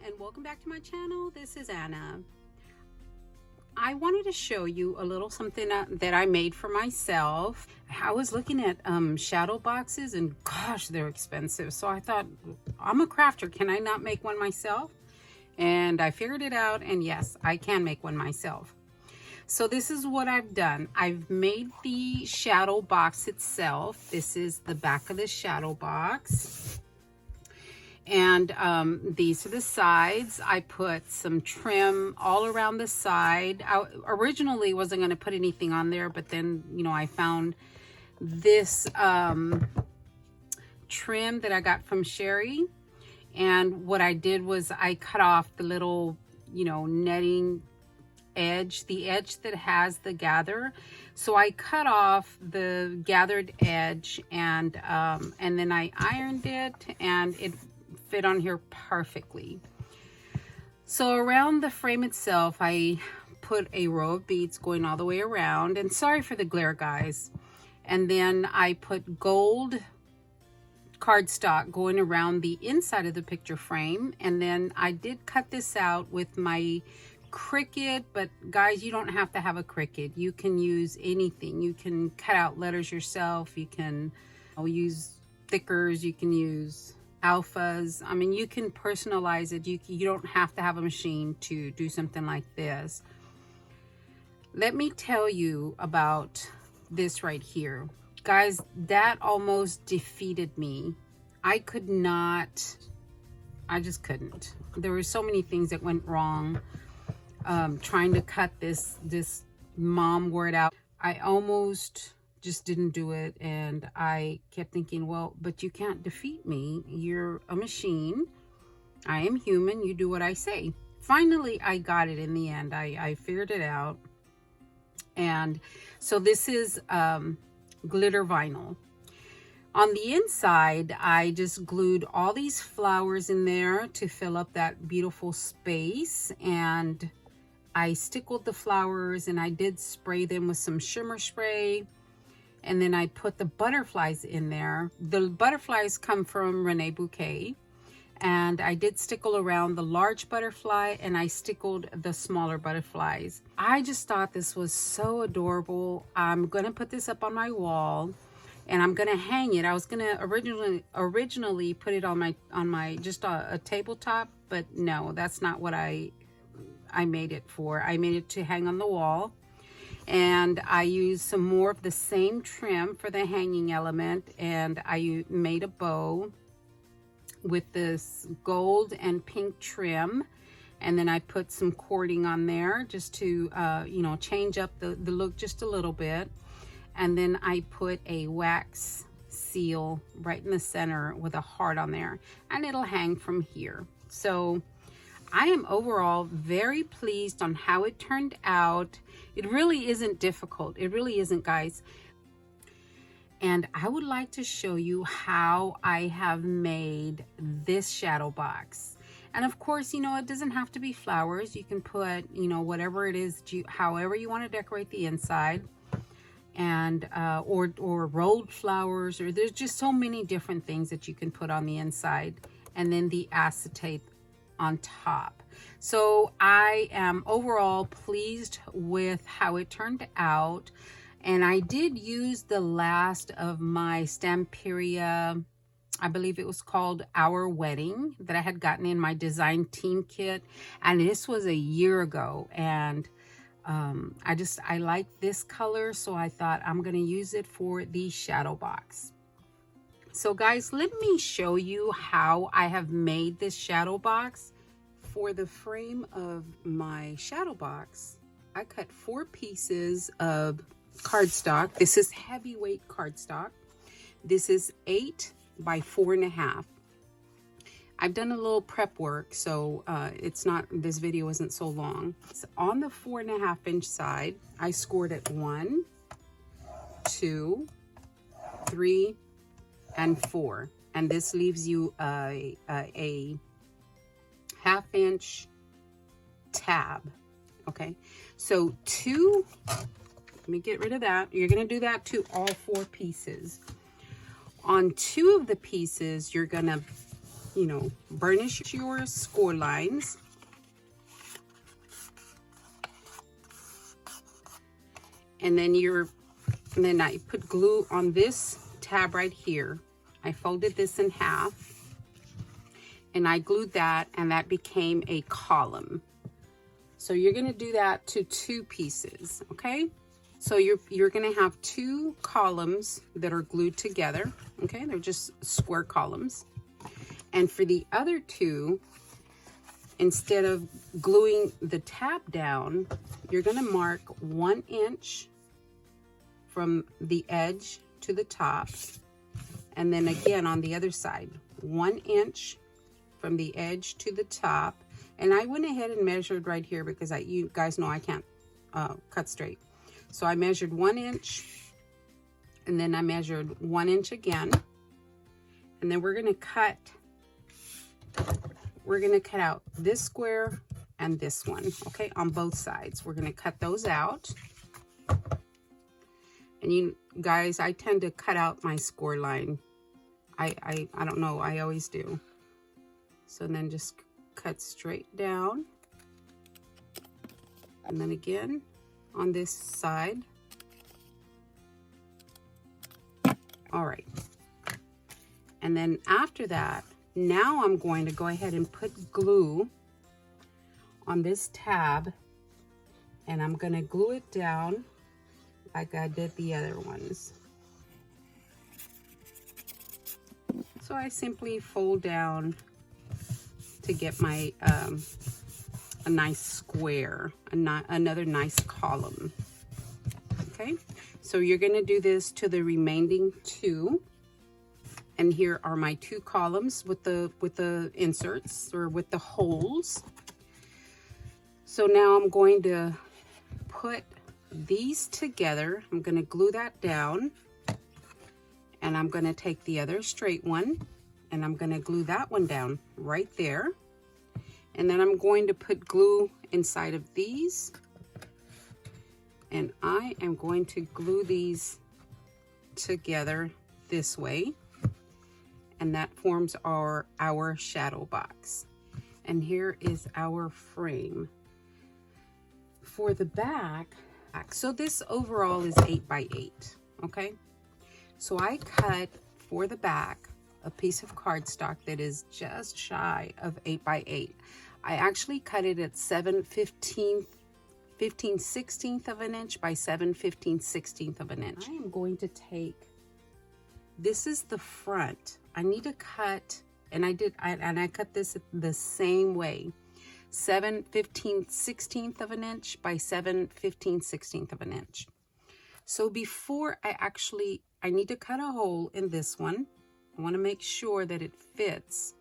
and welcome back to my channel. This is Anna. I wanted to show you a little something that I made for myself. I was looking at shadow boxes, and gosh, they're expensive. So I thought, I'm a crafter, can I not make one myself? And I figured it out, and yes, I can make one myself. So this is what I've done. I've made the shadow box itself. This is the back of the shadow box. And these are the sides. I put some trim all around the side. I originally wasn't going to put anything on there, but then, you know, I found this trim that I got from Sherry. And what I did was I cut off the little, you know, netting edge, the edge that has the gather. So I cut off the gathered edge, and then I ironed it, and it fit on here perfectly. So around the frame itself, I put a row of beads going all the way around, and sorry for the glare, guys. And then I put gold cardstock going around the inside of the picture frame, and then I did cut this out with my Cricut, but guys, you don't have to have a Cricut. You can use anything. You can cut out letters yourself. You can use thickers. You can use alphas. I mean, you can personalize it. You don't have to have a machine to do something like this. Let me tell you about this right here. Guys, that almost defeated me. I just couldn't. There were so many things that went wrong. Trying to cut this mom word out. I almost just didn't do it, and I kept thinking, well, but you can't defeat me. You're a machine. I am human. You do what I say. Finally, I got it in the end. I figured it out. And so this is glitter vinyl. On the inside, I just glued all these flowers in there to fill up that beautiful space, and I stickled the flowers, and I did spray them with some shimmer spray, and then I put the butterflies in there. The butterflies come from Renee Bouquet, and I did stickle around the large butterfly, and I stickled the smaller butterflies. I just thought this was so adorable. I'm gonna put this up on my wall, and I'm gonna hang it. I was gonna originally put it on my just a tabletop, but no, that's not what I made it for. I made it to hang on the wall, and I used some more of the same trim for the hanging element, and I made a bow with this gold and pink trim, and then I put some cording on there just to you know, change up the look just a little bit. And then I put a wax seal right in the center with a heart on there, and it'll hang from here. So I am overall very pleased on how it turned out. It really isn't difficult. It really isn't, guys. And I would like to show you how I have made this shadow box. And of course, you know, it doesn't have to be flowers. You can put, you know, whatever it is, however you want to decorate the inside. And or rolled flowers, or there's just so many different things that you can put on the inside, and then the acetate on top. So I am overall pleased with how it turned out, and I did use the last of my Stamperia, I believe it was called Our Wedding, that I had gotten in my design team kit, and this was a year ago, and I like this color, so I thought I'm gonna use it for the shadow box. So guys, let me show you how I have made this shadow box. For the frame of my shadow box, I cut 4 pieces of cardstock. This is heavyweight cardstock. This is 8 by 4.5. I've done a little prep work, so this video isn't so long. So on the 4.5 inch side, I scored it 1, 2, 3, and 4. And this leaves you a 1/2 inch tab. Okay, so let me get rid of that. You're gonna do that to all 4 pieces. On 2 of the pieces, you're gonna you know, burnish your score lines. And then I put glue on this tab right here. I folded this in half and I glued that, and that became a column. So you're gonna do that to 2 pieces, okay? So you're gonna have 2 columns that are glued together, okay? They're just square columns. And for the other 2, instead of gluing the tab down, you're gonna mark 1 inch from the edge to the top. And then again on the other side, 1 inch from the edge to the top. And I went ahead and measured right here because you guys know I can't cut straight. So I measured 1 inch, and then I measured 1 inch again. And then we're gonna cut out this square and this one, okay, on both sides. We're gonna cut those out. And you guys, I tend to cut out my score line. I don't know, I always do. So then just cut straight down. And then again on this side. All right. And then after that, now I'm going to go ahead and put glue on this tab, and I'm going to glue it down like I did the other ones. So I simply fold down to get my a nice square, another nice column. Okay, so you're going to do this to the remaining 2. And here are my 2 columns with the inserts, or with the holes. So now I'm going to put these together. I'm going to glue that down, and I'm going to take the other straight one, and I'm going to glue that one down right there. And then I'm going to put glue inside of these, and I am going to glue these together this way, and that forms our shadow box. And here is our frame. For the back, so this overall is 8 by 8, okay? So I cut for the back a piece of cardstock that is just shy of 8 by 8. I actually cut it at 7/15 16th of an inch by 7/15 16th of an inch. I am going to take, this is the front. I need to cut, and I cut this the same way, 7/15 16th of an inch by 7/15 16th of an inch. So before I need to cut a hole in this one. I want to make sure that it fits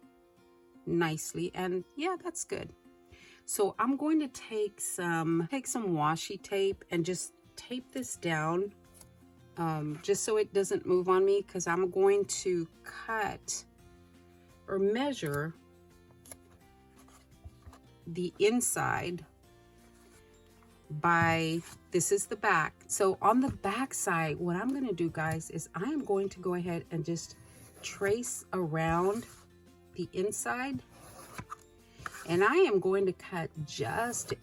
nicely, and yeah, that's good. So I'm going to take some washi tape and just tape this down, just so it doesn't move on me, because I'm going to cut or measure the inside by, this is the back. So on the back side, what I'm going to do, guys, is I am going to go ahead and just trace around the inside, and I am going to cut just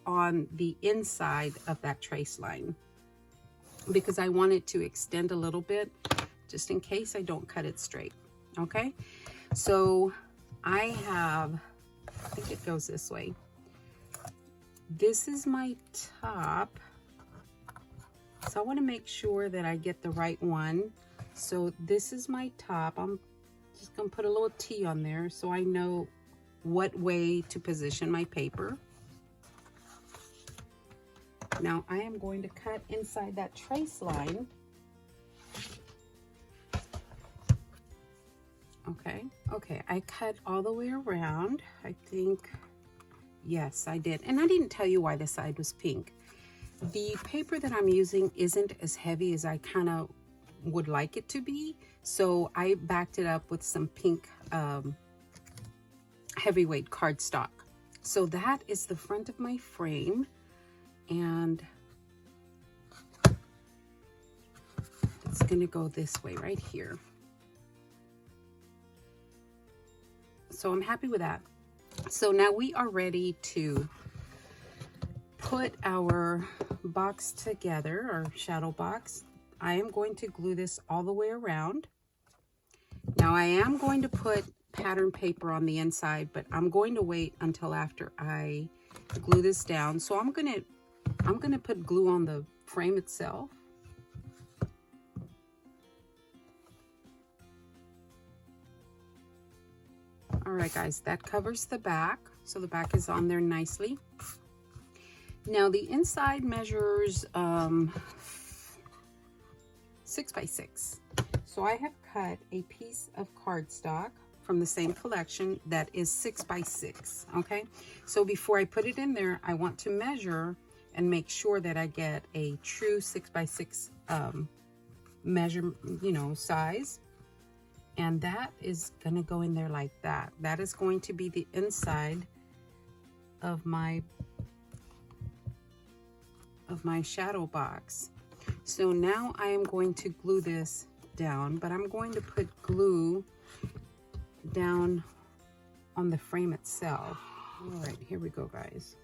on the inside of that trace line, because I want it to extend a little bit, just in case I don't cut it straight. Okay, so I think it goes this way. This is my top, so I want to make sure that I get the right one. So this is my top. I'm just gonna put a little T on there so I know what way to position my paper. Now I am going to cut inside that trace line. Okay, I cut all the way around. I think, yes, I did. And I didn't tell you why the side was pink. The paper that I'm using isn't as heavy as I kind of would like it to be, so I backed it up with some pink heavyweight cardstock. So that is the front of my frame, and it's gonna go this way right here. So I'm happy with that. So now we are ready to put our box together, our shadow box. I am going to glue this all the way around. Now I am going to put pattern paper on the inside, but I'm going to wait until after I glue this down. So I'm gonna put glue on the frame itself. All right, guys, that covers the back. So the back is on there nicely. Now the inside measures 6 by 6. So I have cut a piece of cardstock from the same collection that is 6 by 6. Okay, so before I put it in there, I want to measure and make sure that I get a true 6 by 6 measure, size. And that is going to go in there like that. That is going to be the inside of my shadow box. So now I am going to glue this down, but I'm going to put glue down on the frame itself. All right, here we go, guys.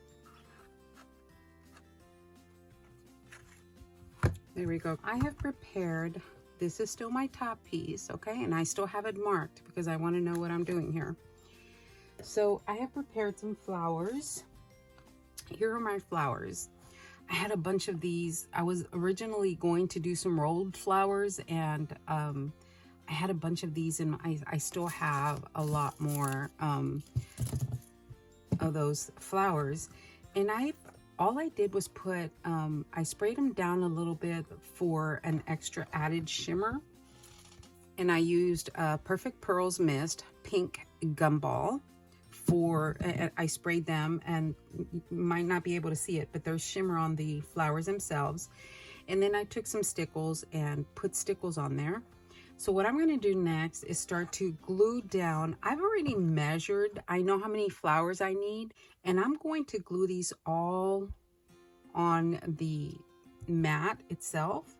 There we go. I have prepared, this is still my top piece, okay? And I still have it marked because I want to know what I'm doing here. So I have prepared some flowers. Here are my flowers. I had a bunch of these. I was originally going to do some rolled flowers, and I had a bunch of these, and I still have a lot more of those flowers. And all I did was put, I sprayed them down a little bit for an extra added shimmer. And I used Perfect Pearls Mist Pink Gumball I sprayed them, and you might not be able to see it, but there's shimmer on the flowers themselves. And then I took some stickles and put stickles on there. So what I'm going to do next is start to glue down. I've already measured. I know how many flowers I need, and I'm going to glue these all on the mat itself.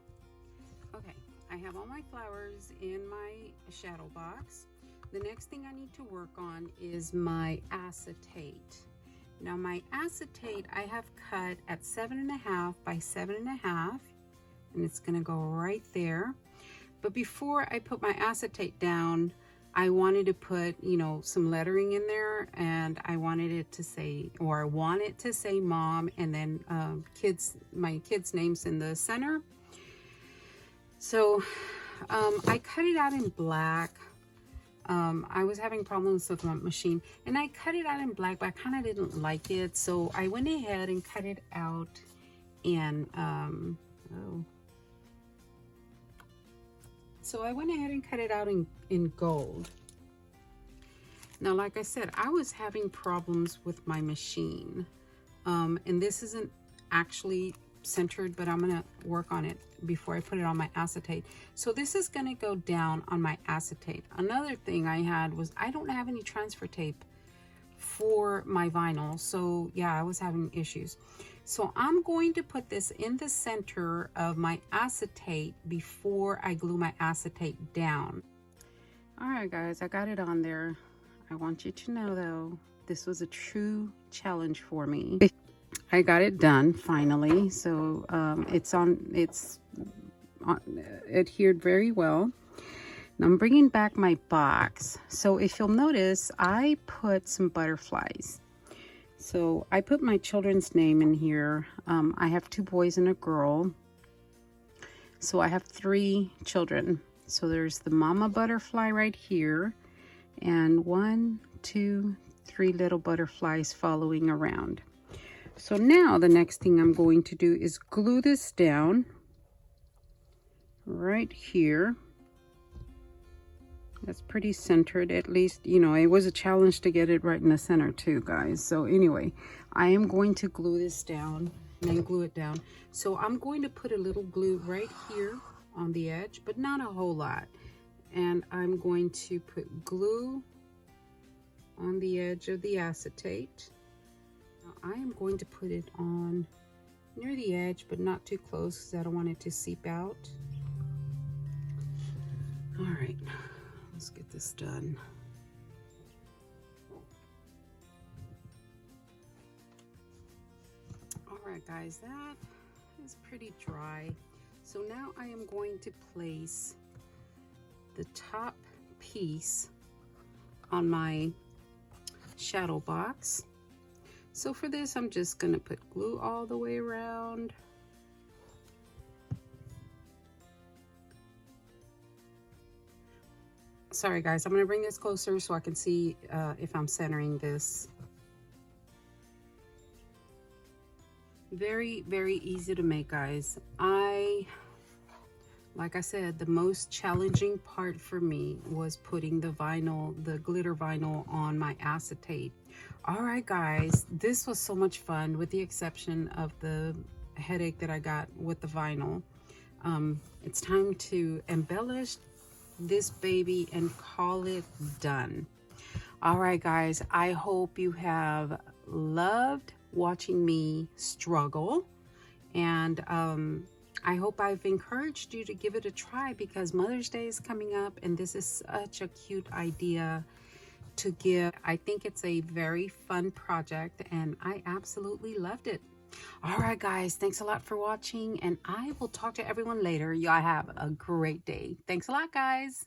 Okay, I have all my flowers in my shadow box. The next thing I need to work on is my acetate. Now my acetate I have cut at 7.5 by 7.5, and it's going to go right there. But before I put my acetate down, I wanted to put, some lettering in there, and I wanted it to say, or I want it to say mom, and then my kids' names in the center. So I cut it out in black. I was having problems with my machine, and I cut it out in black, but I kind of didn't like it. So I went ahead and cut it out in, So I went ahead and cut it out in gold. Now, like I said, I was having problems with my machine. And this isn't actually centered, but I'm gonna work on it before I put it on my acetate. So this is gonna go down on my acetate. Another thing I had was I don't have any transfer tape for my vinyl. So yeah, I was having issues. So I'm going to put this in the center of my acetate before I glue my acetate down. All right, guys, I got it on there. I want you to know, though, this was a true challenge for me. I got it done finally. So it's adhered very well. Now I'm bringing back my box. So if you'll notice, I put some butterflies. So I put my children's name in here. I have 2 boys and a girl. So I have 3 children. So there's the mama butterfly right here, and 1, 2, 3 little butterflies following around. So now the next thing I'm going to do is glue this down right here. That's pretty centered, at least, it was a challenge to get it right in the center too, guys. So anyway, I am going to glue this down and then glue it down. So I'm going to put a little glue right here on the edge, but not a whole lot. And I'm going to put glue on the edge of the acetate. Now I am going to put it on near the edge, but not too close because I don't want it to seep out. All right. Let's get this done. right, guys, that is pretty dry. So now I am going to place the top piece on my shadow box. So for this, I'm just gonna put glue all the way around. Sorry guys, I'm gonna bring this closer so I can see if I'm centering this. Very, very easy to make, guys. Like I said, the most challenging part for me was putting the vinyl, the glitter vinyl on my acetate. All right, guys, this was so much fun with the exception of the headache that I got with the vinyl. It's time to embellish this baby and call it done. All right, guys, I hope you have loved watching me struggle, and I hope I've encouraged you to give it a try, because Mother's Day is coming up and this is such a cute idea to give. I think it's a very fun project and I absolutely loved it. All right, guys, thanks a lot for watching, and I will talk to everyone later. Y'all have a great day. Thanks a lot, guys.